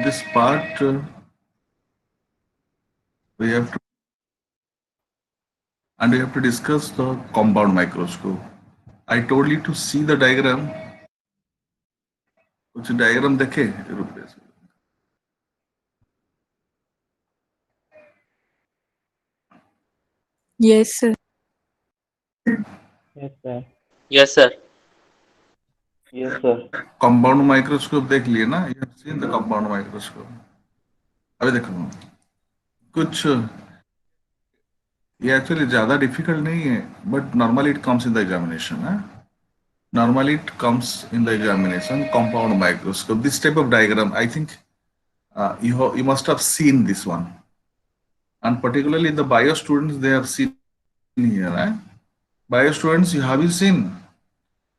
this part, we have to we have to discuss the compound microscope. I told you to see the diagram. कुछ diagram देखे Yes, sir. Yes, sir. Yes, sir. Yes, sir. compound microscope देख लिए ना? You have seen the compound microscope. अभी देखो कुछ ये actually ज्यादा डिफिकल्ट नहीं है, but normally it comes in the examination. Normally it comes in the examination. Compound microscope, this type of diagram, I think you must have seen this one, and particularly the bio students, they have seen here. Bio students, have you seen?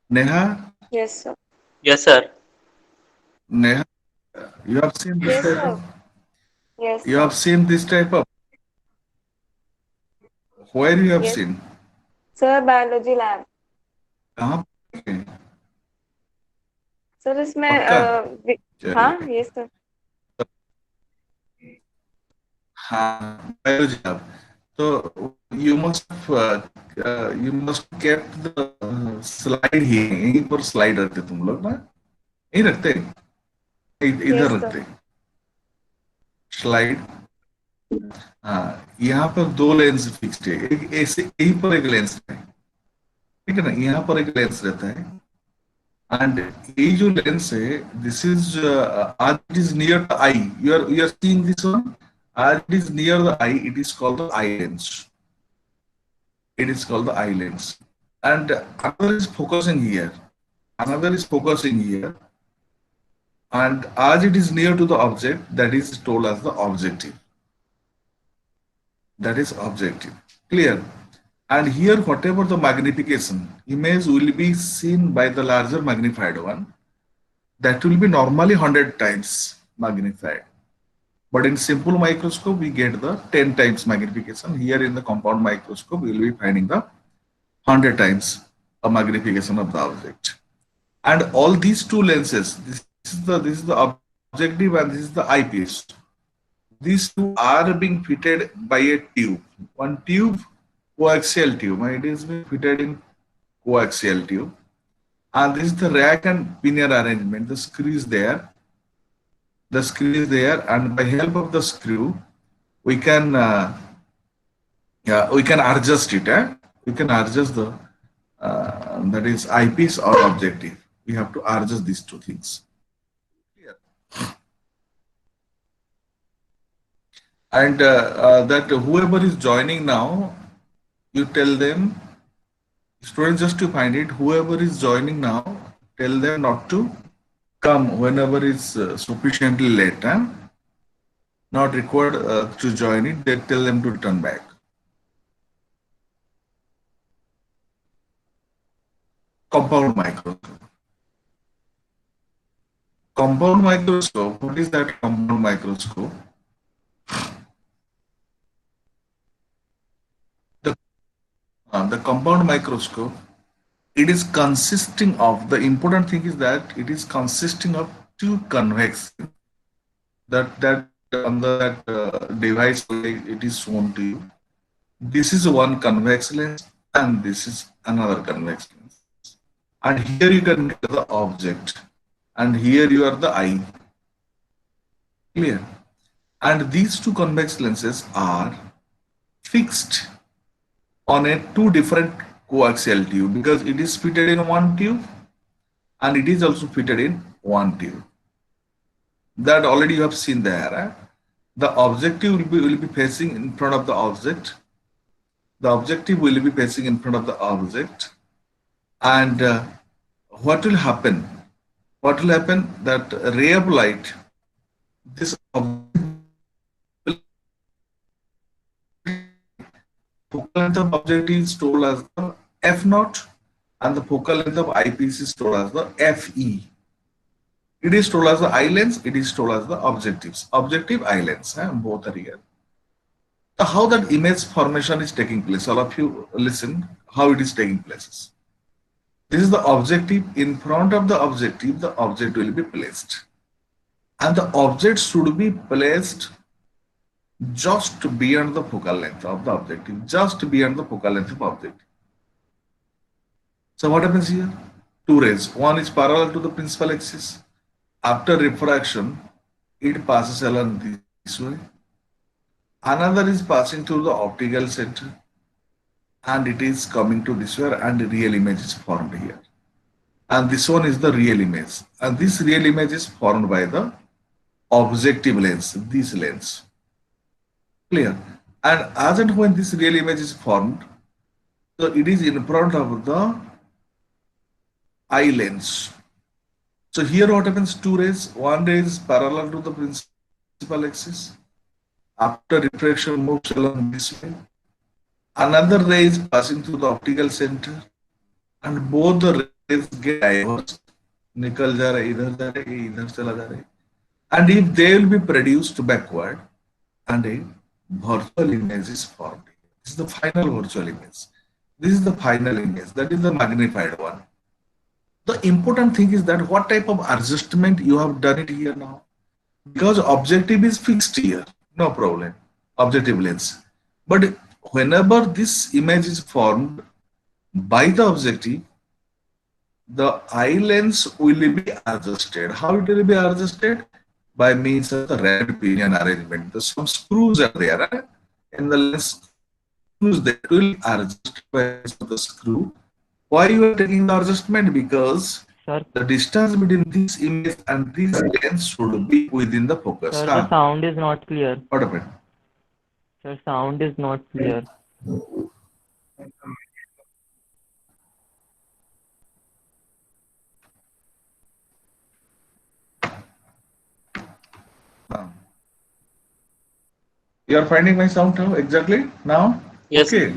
Neha? Yes, sir. Yes, sir. Neha, you have seen this Yes, type sir. of? Yes, You sir. have seen this type of? Where you have Yes. seen? Sir, biology lab. कहाँ पे? Sir इसमें पक्का? हाँ, yes sir. हाँ, biology lab. So you must kept the slide here. यहीं पर slide रखते तुम लोग ना? यहीं रखते? इधर Yes, sir. रखते स्लाइड. हाँ, यहाँ पर दो लेंस फिक्स्ड है. एक ऐसे यहीं पर एक लेंस है, ठीक है ना? यहाँ पर एक लेंस रहता है, एंड ये जो लेंस है, this is as it is near the eye. You are seeing this one. As it is near the eye, it is called the eye lens. It is called the eye lens, and another is focusing here. Another is focusing here, and as it is near to the object, that is told as the objective. That is objective. Clear? And here, whatever the magnification, image will be seen by the larger magnified one. That will be normally 100 times magnified. But in simple microscope, we get the 10 times magnification. Here in the compound microscope, we will be finding the 100 times a magnification of the object. And all these two lenses, this is the objective and this is the eyepiece. These two are being fitted by a tube. One tube, coaxial tube. It is being fitted in coaxial tube. And this is the rack and pinion arrangement. The screw is there. The screw is there, and by help of the screw, we can adjust it. We can adjust the that is eyepiece or objective. We have to adjust these two things. Clear? And that whoever is joining now, you tell them, students, just to find it, whoever is joining now, tell them not to come whenever it's sufficiently late. Not required to join it. They tell them to return back. Compound microscope. Compound microscope. What is that compound microscope? The compound microscope, it is consisting of, the important thing is that it is consisting of two convex, that under that device it is shown to you. This is one convex lens and this is another convex lens, and here you can get the object, and here you are the eye. Clear? And these two convex lenses are fixed on a two different coaxial tube, because it is fitted in one tube and it is also fitted in one tube. That already you have seen there. The objective will be facing in front of the object. The objective will be facing in front of the object, and what will happen? What will happen? That ray of light, this focal length of object is told as the f naught, and the focal length of eyepiece is told as the fe. It is told as the eye lens, it is told as the objectives. Objective, eye lens, both are here. So how that image formation is taking place, all of you listen how it is taking place. This is the objective. In front of the object will be placed. and the object should be placed just beyond the focal length of the objective, just beyond the focal length of object. So what happens here? Two rays. One is parallel to the principal axis. After refraction, it passes along this way. Another is passing through the optical center, and it is coming to this way, and the real image is formed here. And this one is the real image. And this real image is formed by the objective lens, this lens. Clear? And as and when this real image is formed, so it is in front of the eye lens. So here what happens? Two rays. One ray is parallel to the principal axis. After refraction moves along this way. Another ray is passing through the optical center, and both the rays get diverged. निकल जा रहे, इधर जा रहे, इधर चला जा रहे. And if they will be produced backward, and a virtual image is formed. This is the final virtual image. This is the final image. That is the magnified one. The important thing is that what type of adjustment you have done it here now. Because objective is fixed here, no problem. Objective lens. But whenever this image is formed by the objective, the eye lens will be adjusted. How it will be adjusted? By means of the rapid pinion arrangement. The some screws are there, and the lens screws that will adjust by the screw. Why you are taking the adjustment? Because Sir, the distance between this image and this lens should be within the focus. sir, the sound is not clear. What happened? Sir, sound is not clear. You are finding my sound now exactly now? Yes. Okay.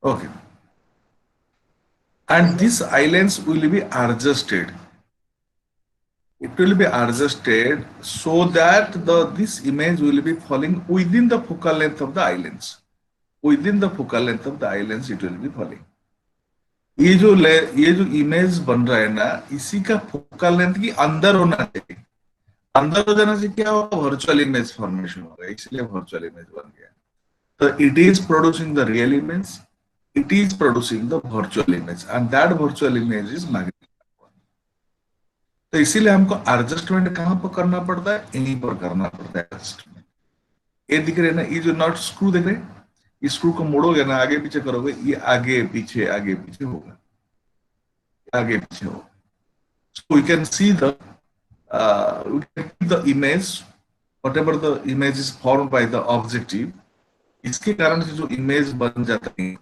Okay. And this eye lens will be adjusted. It will be adjusted so that this image will be falling within the focal length of the eye lens. Within the focal length of the eye lens, it will be falling. ये जो image बन रहा है ना, इसी का focal length की अंदर होना चाहिए. अंदर हो जाने से क्या होगा? वर्चुअल इमेज फॉर्मेशन होगा, इसलिए वर्चुअल इमेज बन गया. तो it is producing the real image, it is producing the virtual image, and that virtual image is magnified. तो इसीलिए हमको एडजस्टमेंट कहाँ पर करना पड़ता है? यहीं पर करना पड़ता है एडजस्टमेंट. ये दिख रहे ना, ये जो नॉट स्क्रू देख रहे, इस स्क्रू को मोड़ोगे ना, आगे पीछे करोगे, ये आगे पीछे होगा, आगे पीछे होगा. So we can see the image, whatever the image is formed by the objective. इसके कारण से जो इमेज बन जाता है,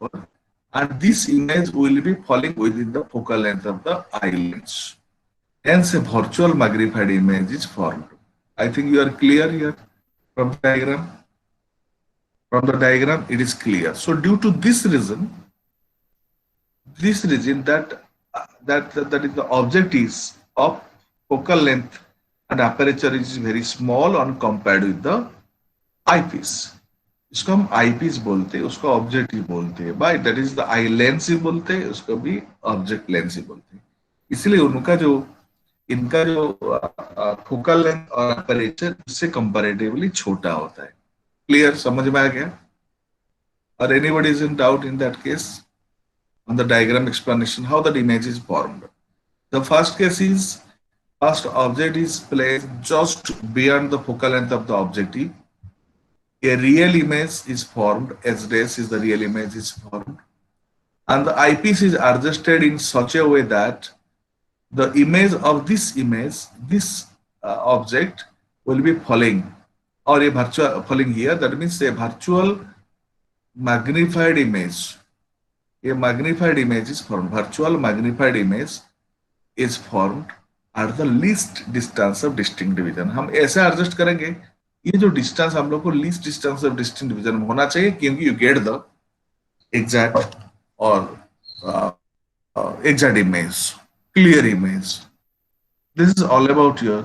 and this image will be falling within the focal length of the eye lens. Hence, a virtual magnified image is formed. I think you are clear here from the diagram. From the diagram, it is clear. So, due to this reason that is the object is of focal length and aperture is very small when compared with the eyepiece. इसको हम आई piece बोलते हैं, उसको object ही बोलते हैं. By that is the eye lens ही बोलते हैं, उसको भी ऑब्जेक्ट लेंस ही बोलते हैं. इसलिए इनका जो फोकल लेंथ और अपर्चर उससे कंपैरेटिवली छोटा होता है. क्लियर? समझ में आ गया? और anybody is in doubt in that case on the diagram explanation how the image is formed? The first case is first object is placed just beyond the focal length of the objective. A real image is formed, as this is the real image is formed, and the eyepiece is adjusted in such a way that the image of this object will be falling, or a virtual falling here. That means a virtual magnified image. A magnified image is formed. Virtual magnified image is formed at the least distance of distinct division. हम ऐसे adjust करेंगे, ये जो distance हम लोग को least distance of distinct division में होना चाहिए, क्योंकि यू गेट द एग्जैक्ट और exact image, clear image. This is all about your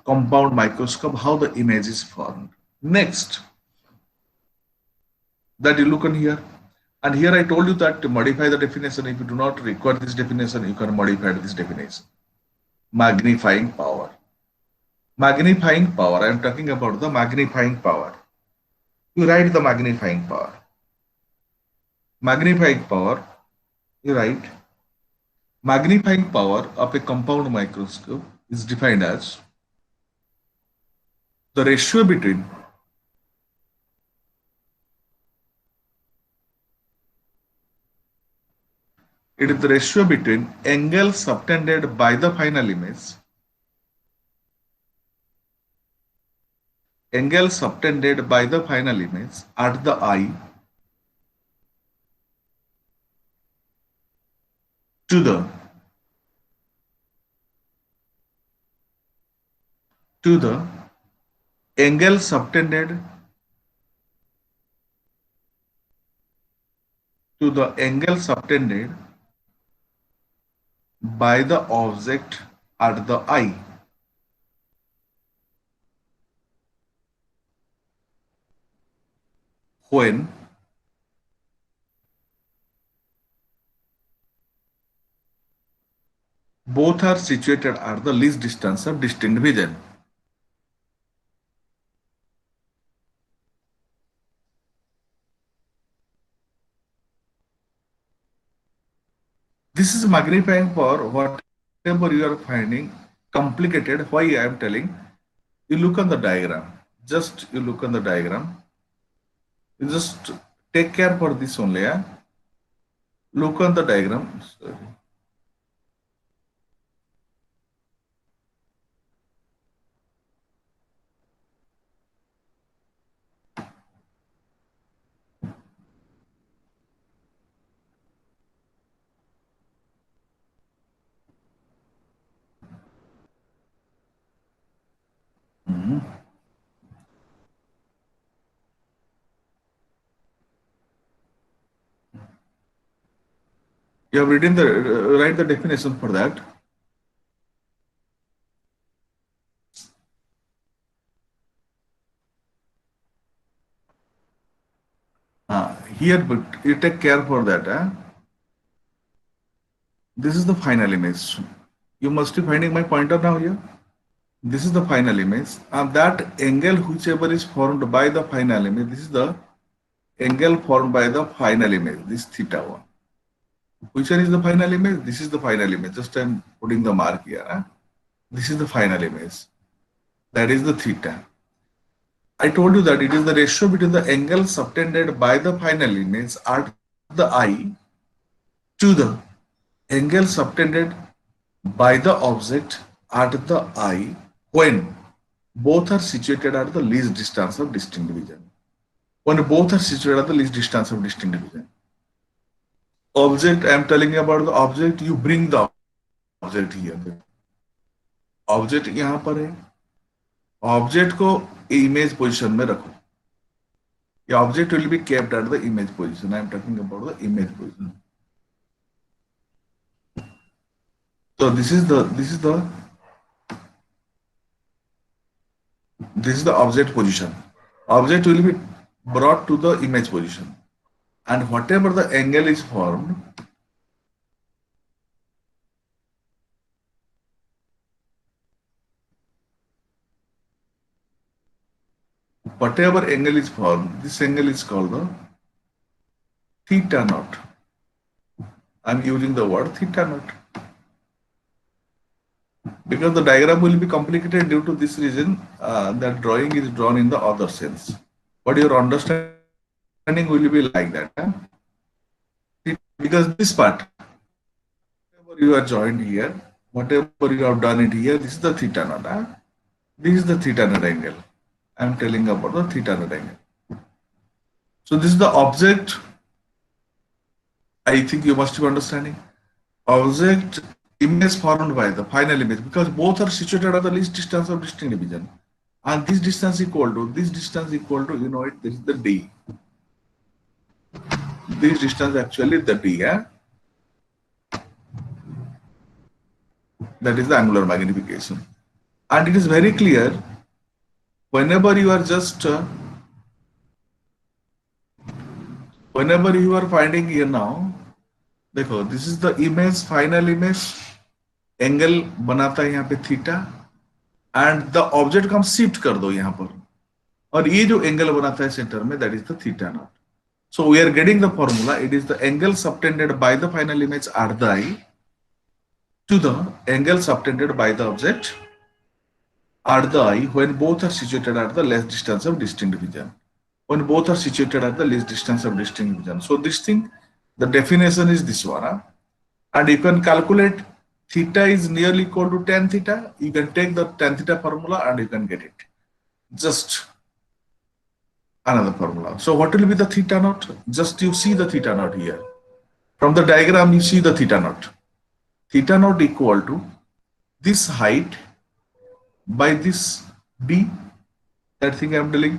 compound microscope, how the image is formed. Next, that you look on here, And here I told you that to modify the definition, if you do not require this definition, you can modify this definition. Magnifying power. Magnifying power, I am talking about the magnifying power. You write the magnifying power. Magnifying power, you write magnifying power of a compound microscope is defined as the ratio between it is the ratio between angle subtended by the final image, angle subtended by the final image at the eye to the angle subtended to the angle subtended by the object at the eye. When both are situated at the least distance of distinct vision. This is magnifying power, whatever you are finding complicated. Why I am telling? You look on the diagram. Just you look on the diagram. You just take care for this only. Yeah? Look on the diagram. Sorry. You have written the write the definition for that. Here, but you take care for that. This is the final image. You must be finding my pointer now here. This is the final image, and that angle whichever is formed by the final image, this is the angle formed by the final image, this theta one. Which one is the final image? This is the final image. Just I'm putting the mark here. This is the final image. That is the theta. I told you that it is the ratio between the angle subtended by the final image at the eye to the angle subtended by the object at the eye when both are situated at the least distance of distinct vision. When both are situated at the least distance of distinct vision. Object, I am telling you about the object, you bring the object here. Object यहाँ पर है. Object को image position में रखो. The object will be kept at the image position. I am talking about the image position. So this is the object position. Object will be brought to the image position, and whatever the angle is formed, this angle is called the theta naught. I'm using the word theta naught because the diagram will be complicated due to this reason. That drawing is drawn in the other sense, but your understanding will be like that. Because this part, whatever you are joined here, whatever you have done it here, this is the theta naught. This is the theta naught angle. I am telling about the theta naught angle. So this is the object. I think you must be understanding. Object image formed by the final image, because both are situated at the least distance of distinct vision, and this distance equal to you know it. This is the d. This distance actually the d. That is the angular magnification, and it is very clear. Whenever you are just whenever you are finding here now, देखो, this is the image, final image, angle बनाता है यहाँ पे theta, and the object को हम shift कर दो यहाँ पर, और ये जो एंगल बनाता है सेंटर में, that is the theta naught. So we are getting the formula. It is the angle subtended by the final image at the eye to the angle subtended by the object at the eye when both are situated at the less distance of distinct vision. When both are situated at the least distance of distinct vision. So this thing, the definition is this one. And you can calculate theta is nearly equal to tan theta. You can take the tan theta formula and you can get it. Just another formula. So what will be the theta naught? Just you see the theta naught here. From the diagram, you see the theta naught. Theta naught equal to this height by this d. That thing I am telling.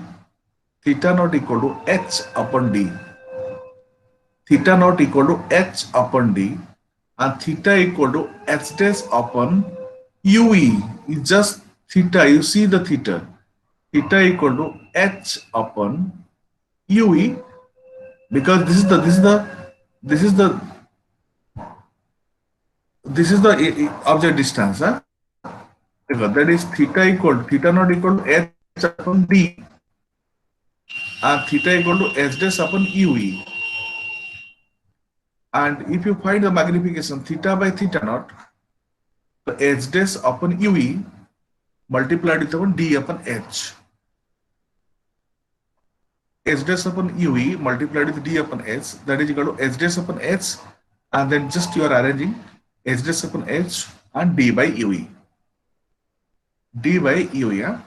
Theta naught equal to h upon d. Theta naught equal to h upon d, and theta equal to h dash upon ue. It's just theta. You see the theta. Theta equal to h upon ue, because this is the object distance. Because that is theta naught equal to h upon d, and theta equal to h dash upon ue. And if you find the magnification theta by theta naught, h dash upon ue multiplied with upon d upon h. H dash upon ue multiplied with d upon h, that is equal to h dash upon h, and then just you are arranging h dash upon h and d by ue. D by ue, yeah?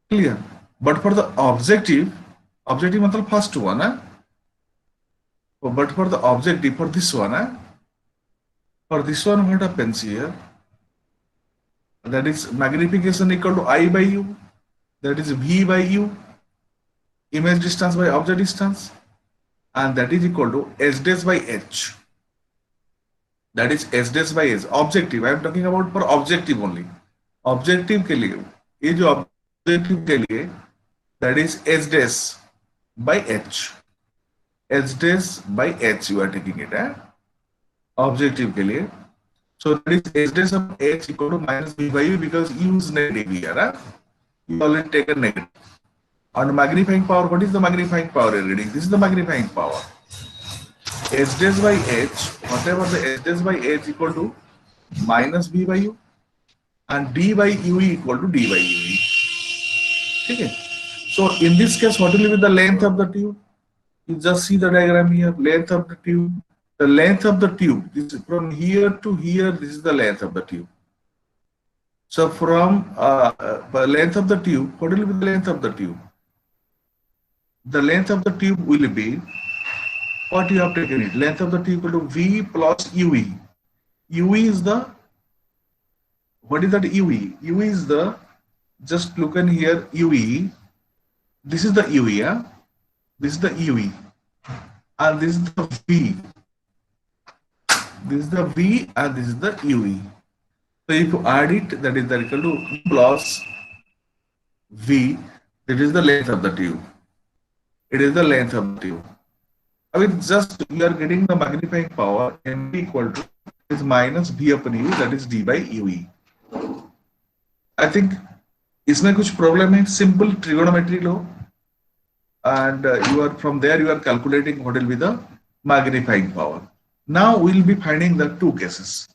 Clear? But for the objective मतलब first one, but for the objective, for this one, what happens here? That is magnification equal to I by u, that is v by u, image distance by object distance, and that is equal to h dash by h. That is h dash by h. Objective, I am talking about for objective only. Objective के लिए, ये जो objective के लिए, that is h dash by h. H dash by h you are taking it, objective के लिए. So that is h dash of h equal to minus v by u, because u is negative here. You already taken negative. On magnifying power, what is the magnifying power reading? This is the magnifying power. H dash by h, whatever the h dash by h equal to minus v by u, and d by ue equal to d by ue. Okay. So in this case, what will be the length of the tube? You just see the diagram here, length of the tube. The length of the tube, this is from here to here, this is the length of the tube. So from the length of the tube, what will be the length of the tube? The length of the tube will be, what you have taken it, length of the tube equal to v plus ue. Ue is the, what is that ue? Ue is the, just look in here, ue. This is the ue, yeah? This is the ue. And this is the v. This is the v and this is the ue. So if you add it, that is equal to plus v. That is the length of the tube. It is the length of the tube. I mean, just we are getting the magnifying power m equal to is minus v upon u, that is d by ue. I think इसमें कुछ problem है, simple trigonometry law, and you are from there you are calculating what will be the magnifying power. Now we will be finding the two cases.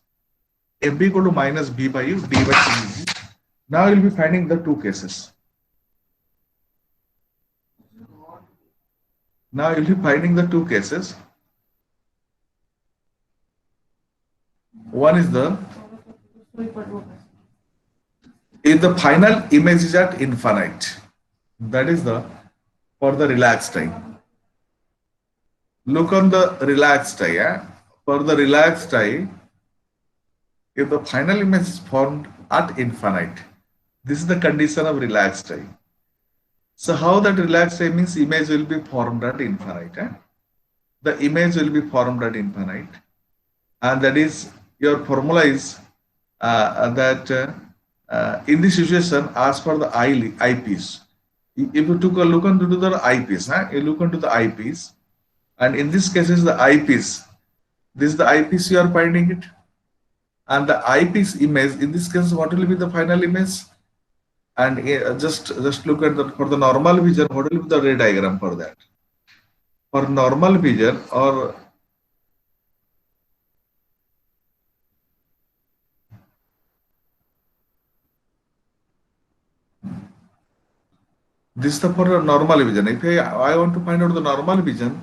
M equal to minus b by u, d by ue. Now we will be finding the two cases. Now you will be finding the two cases. One is the, if the final image is at infinite, that is the, for the relaxed eye. Look on the relaxed eye, yeah? For the relaxed eye, if the final image is formed at infinite, this is the condition of relaxed eye. So how that relaxed eye means image will be formed at infinite. The image will be formed at infinite, and that is your formula is that in this situation, as for the eyepiece, If you took a look into the eyepiece, you look into the eyepiece, and in this case is the eyepiece. This is the eyepiece you are finding it, and the eyepiece image in this case what will be the final image? And just look at the for the normal vision, what will be the ray diagram for that? For normal vision or this is the for normal vision. If I want to find out the normal vision,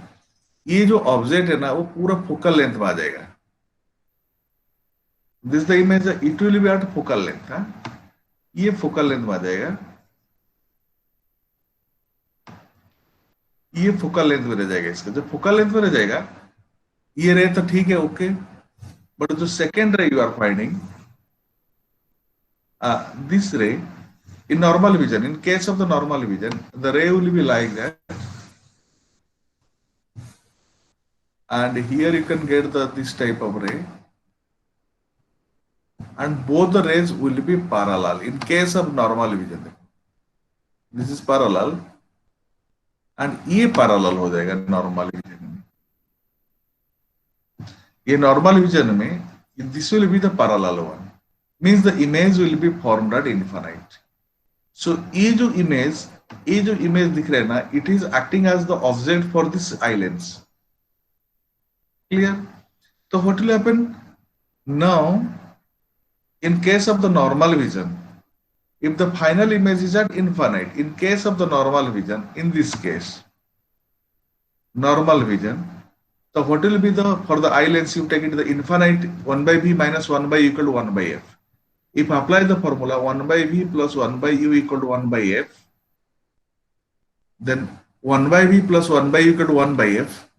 ये जो object है ना वो पूरा focal length में आ जाएगा. This the image it will be at focal length. ये फोकल लेंथ में आ जाएगा. ये फोकल लेंथ में रह जाएगा. इसका जब फोकल लेंथ में रह जाएगा ये रे तो ठीक है, ओके. बट जो second ray you are finding this ray in normal vision, in case of the normal vision, the ray will be like that, and here you can get this type of ray, and both the rays will be parallel. In case of normal vision, this is parallel, and ये parallel हो जाएगा normal vision में. ये normal vision में this will be the parallel one. Means the image will be formed at infinite. So ये जो image दिख रहा है ना, it is acting as the object for this eye lens. Clear? So what will happen now? In case of the normal vision, if the final image is at infinite, in case of the normal vision, in this case, normal vision, so what will be the for the eye lens you take it to the infinite 1 by v minus 1 by u equal to 1 by f. If apply the formula 1 by v plus 1 by u equal to 1 by f, then 1 by v plus 1 by u equal to 1 by f,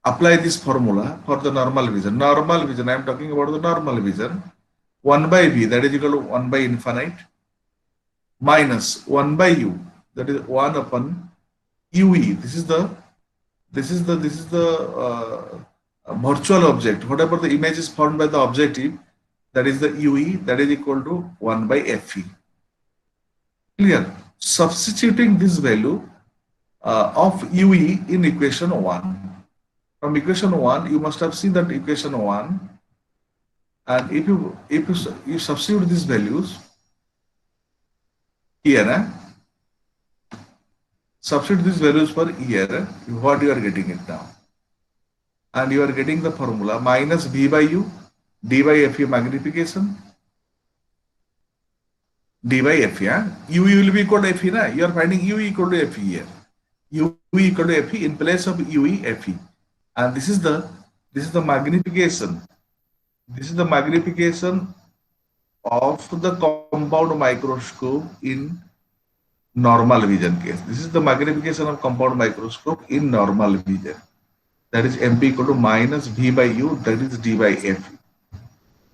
apply this formula for the normal vision. Normal vision, I am talking about the normal vision. 1 by v, that is equal to 1 by infinite, minus 1 by u, that is 1 upon ue. This is the virtual object. Whatever the image is formed by the objective, that is the ue, that is equal to 1 by fe. Clear? Substituting this value of ue in equation 1. From equation 1, you must have seen that equation 1, and if you substitute these values here, substitute these values for here, what you are getting it now, and you are getting the formula minus v by u d by fe magnification d by fe. U will be equal to fe. You are finding u equal to fe here. U equal to fe in place of ue fe, and this is the magnification. This is the magnification of the compound microscope in normal vision case. This is the magnification of compound microscope in normal vision. That is MP equal to minus V by U, that is D by F.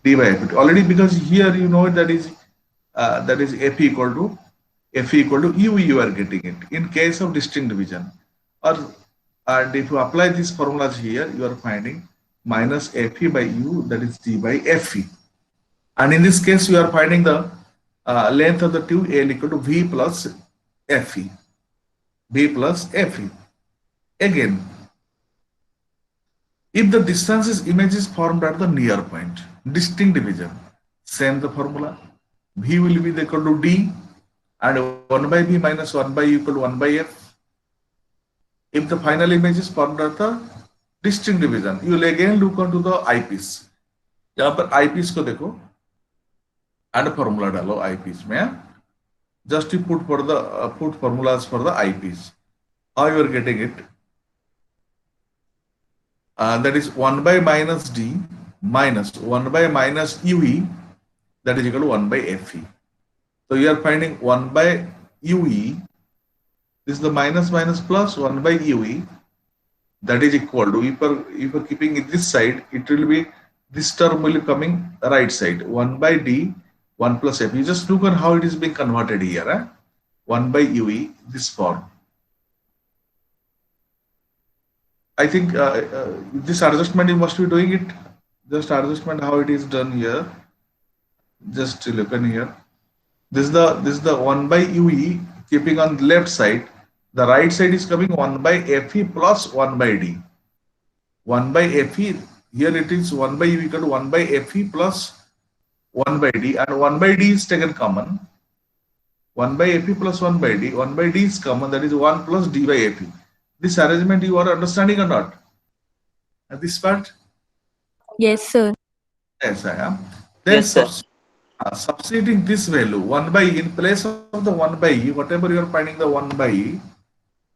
D by F. Already, because here you know that is F equal to U, you are getting it. In case of distinct vision, and if you apply these formulas here, you are finding minus Fe by U, that is D by Fe. And in this case, you are finding the length of the tube L equal to V plus Fe. V plus Fe. Again, if the distances image is formed at the near point, distinct vision, same the formula. V will be equal to D, and 1 by V minus 1 by U equal to 1 by F. If the final image is formed at the distinct division, you will again look onto the eyepiece. यहाँ पर eyepiece को देखो, and formula डालो eyepiece में. Just you put formulas for the eyepiece. How you are getting it? That is 1 by minus D minus 1 by minus UE, that is equal to 1 by Fe. So you are finding 1 by UE. This is the minus plus 1 by UE. That is equal to, if you are keeping it this side, it will be, this term will be coming right side. 1 by D, 1 plus F. You just look at how it is being converted here. 1 by UE, this form. I think this adjustment you must be doing it. Just adjustment how it is done here. Just look in here. This is the 1 by UE keeping on the left side, the right side is coming 1 by Fe plus 1 by D. 1 by Fe, here it is 1 by U equal to 1 by Fe plus 1 by D, and 1 by D is taken common. 1 by Fe plus 1 by D. 1 by D is common, that is 1 plus D by Fe. This arrangement you are understanding or not? And this part? Yes, sir. Yes, I am. Then Yes, sir. substituting this value 1 by E in place of the 1 by E, whatever you are finding the 1 by E,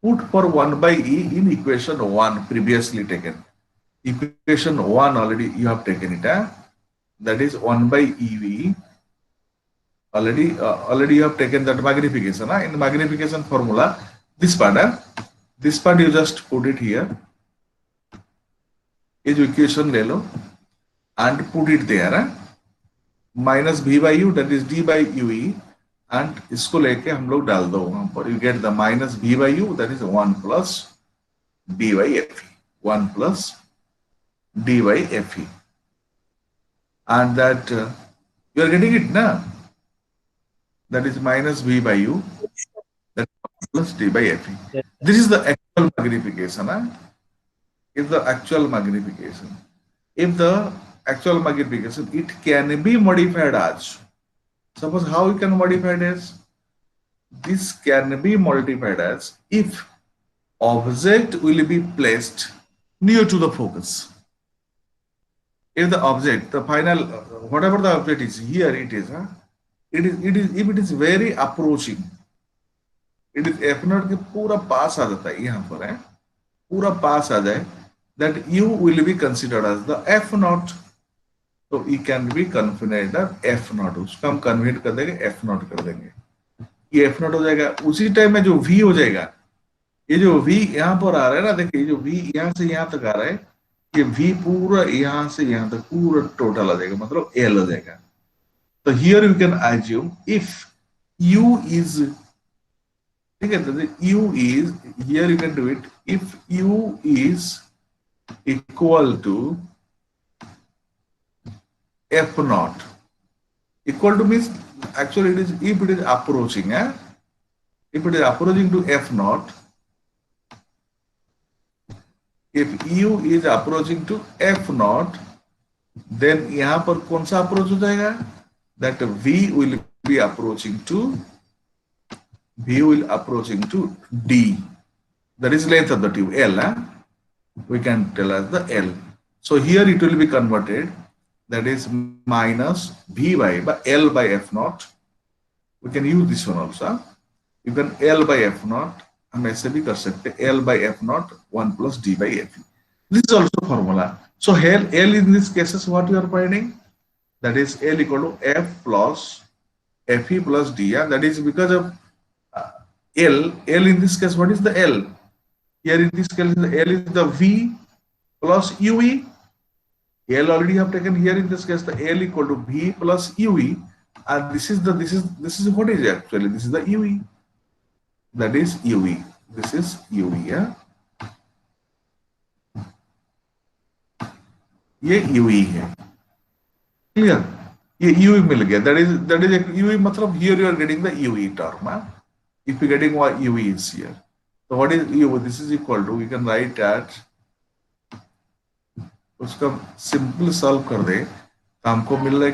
put for 1 by E in equation 1 previously taken. Equation 1 already you have taken it. That is 1 by EV. Already you have taken that magnification. In the magnification formula, this part you just put it here. Is equation ले लो and put it there. Minus V by U, that is D by UE, and इसको लेके हम लोग डाल दो वहां पर. You get the minus V by U, that is 1 plus D by Fe. 1 plus D by Fe. And that you are getting it now. That is minus V by U, that is plus D by Fe. Yes. This is the actual magnification. Is the actual magnification. If the actual magnification, it can be modified as. Suppose how you can modify this? This can be modified as if object will be placed near to the focus. If the object, the final, whatever the object is, here it is, if it is very approaching, it is F0 के पूरा पास आ जाता है यहाँ पर पूरा पास आ जाए, that U will be considered as the F0. तो E can be confined as F0. उसको हम कन्वर्ट कर देंगे F0 कर देंगे. ये F0 हो जाएगा. उसी टाइम में जो V हो जाएगा, ये जो V यहाँ पर आ रहा है ना, देखिए जो V यहाँ से यहाँ तक आ रहा है, ये V पूरा यहाँ से यहाँ तक पूरा टोटल आ जाएगा, मतलब L हो जाएगा. तो here you can assume if U is, ठीक है, तो U is, here you can do it, if U is equal to F0. Equal to means actually it is if it is approaching, if it is approaching to F0, if U is approaching to F0, then यहाँ पर कौन सा approach हो जाएगा? That V will be approaching to D. That is length of the tube, L. We can tell as the L. So here it will be converted. That is minus V by L by F0. We can use this one also. You can L by F0. हम ऐसे भी कर सकते L by F0 1 plus D by Fe. This is also formula. So L in this case is what you are finding. That is L equal to F plus Fe plus D. That is because of L in this case. What is the L? Here in this case, the L is the V plus UE. L already have taken here in this case the L equal to V plus UE, and this is what is actually, this is the UE. That is UE. This is UE. ये UE है. Clear? ये UE मिल गया. That is a UE. मतलब here you are getting the UE term. If you are getting what UE is here. So what is UE? This is equal to, we can write at, उसका simple solve कर दे तो हमको मिल रहा है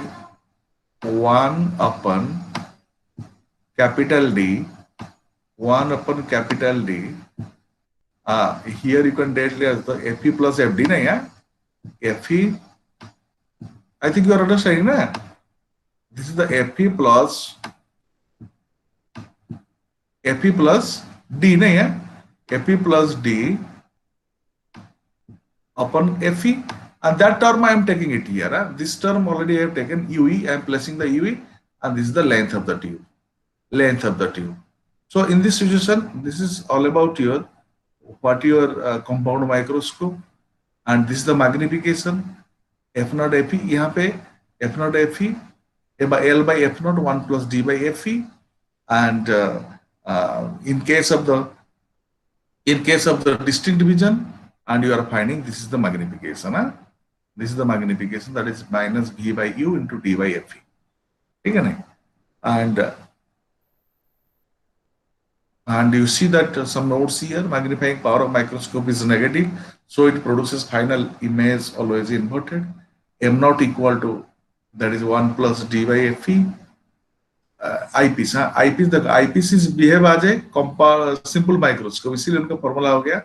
1 upon capital D, 1 upon capital D. Here you can directly as the Fe plus FD ना यार. Fe, I think you are understanding ना. This is the Fe plus D ना यार. Fe plus D upon Fe, and that term I am taking it here. This term already I have taken UE. I am placing the UE, and this is the length of the tube. So in this situation, this is all about your compound microscope, and this is the magnification. F0 Fe यहाँ पे F0 Fe by L by F0 1 plus D by Fe, and in case of the distinct division, and you are finding this is the magnification. This is the magnification, that is minus V by U into D by Fe. ठीक है ना? And And you see that some nodes here, magnifying power of microscope is negative, so it produces final image always inverted. M naught equal to, that is 1 plus d by Fe. Eyepiece, हाँ eyepiece, the eyepieces behave as a simple microscope, इसीलिए उनका formula हो गया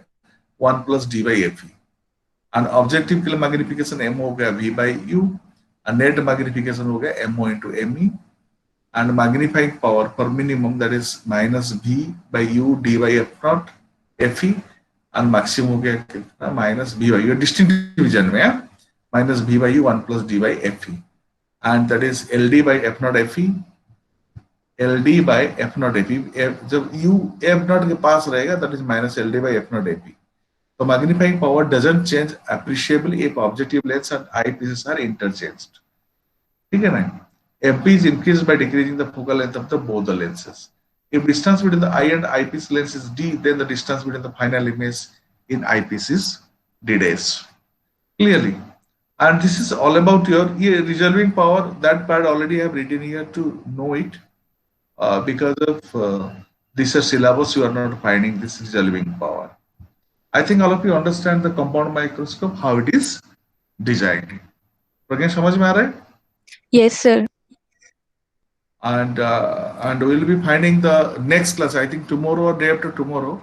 1 plus d by Fe. And objective के लिए magnification m हो गया v by u, and net magnification हो गया mo into me, and magnifying power per minimum, that is minus v by u d by f naught Fe, and maximum हो गया कितना minus v by u, distinct division में minus v by u 1 plus d by Fe, and that is ld by f naught Fe, LD by F naught Fe. जब U F naught के पास रहेगा, that is minus LD by F naught Fe. So magnifying power doesn't change appreciably if objective lens and eyepieces are interchanged. ठीक है ना? FP is increased by decreasing the focal length of the both the lenses. If distance between the eye and eyepiece lens is d, then the distance between the final image in eyepiece is d dash. Clearly. And this is all about your resolving power. That part already I have written here to know it. Because of this syllabus, you are not finding this resolving power. I think all of you understand the compound microscope, how it is designed. प्रज्ञा समझ में आ रहा है? Yes, sir. And we'll be finding the next class. I think tomorrow or day after tomorrow,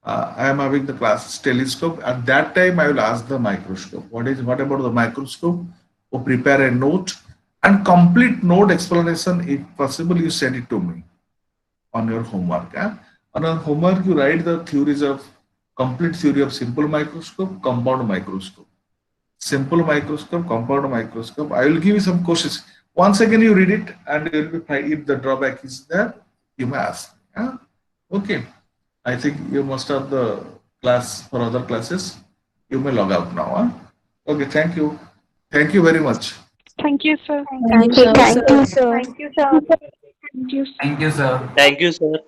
I am having the class telescope. At that time, I will ask the microscope. What about the microscope? Or prepare a note and complete note explanation. If possible, you send it to me on your homework. On your homework, you write the theories of complete theory of simple microscope, compound microscope. Simple microscope, compound microscope. I will give you some questions. Once again, you read it, and you will be fine. If the drawback is there, you may ask. Okay. I think you must have the class for other classes. You may log out now. Okay. Thank you. Thank you very much. Thank you, sir. Thank you, sir. Thank you, sir. Thank you. Thank you, sir. Thank you, sir.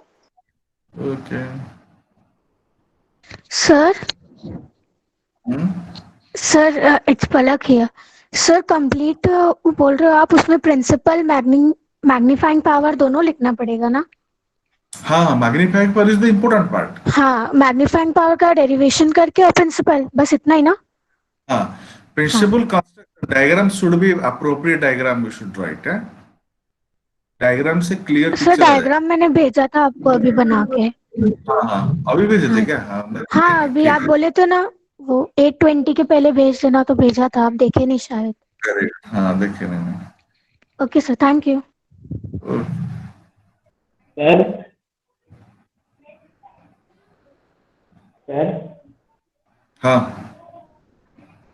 Okay. Sir Hmm? Sir it's Palak here sir complete बोल रहे हो आप उसमें principal magnifying power दोनों लिखना पड़ेगा ना हाँ, magnifying power is the important part. हाँ मैग्नीफाइंग पावर का डेरिवेशन करके और प्रिंसिपल बस इतना ही ना हाँ, principle construct diagram should be appropriate diagram we should write है. डायग्राम से क्लियर सर डायग्राम मैंने भेजा था आपको अभी बना के. हाँ, अभी भेजे थे क्या? हाँ अभी आप बोले तो ना वो 8:20 के पहले भेज देना तो भेजा था आप देखे नहीं शायद. करेक्ट. हाँ देखे मैंने. Okay sir thank you. Sir sir हाँ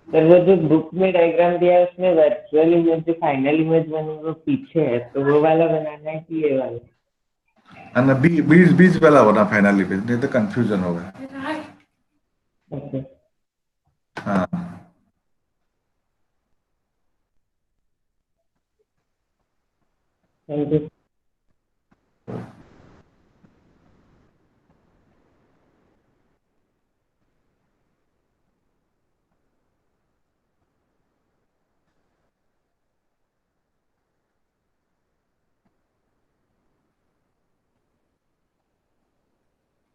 सर वो जो बुक में डायग्राम दिया है उसमें वर्चुअल इमेज जो फाइनल इमेज बनी वो पीछे है, तो वो वाला बनाना है कि ये वाला? and बीच वाला बना फाइनली पे, नहीं तो कंफ्यूजन होगा. ओके हाँ थैंक यू.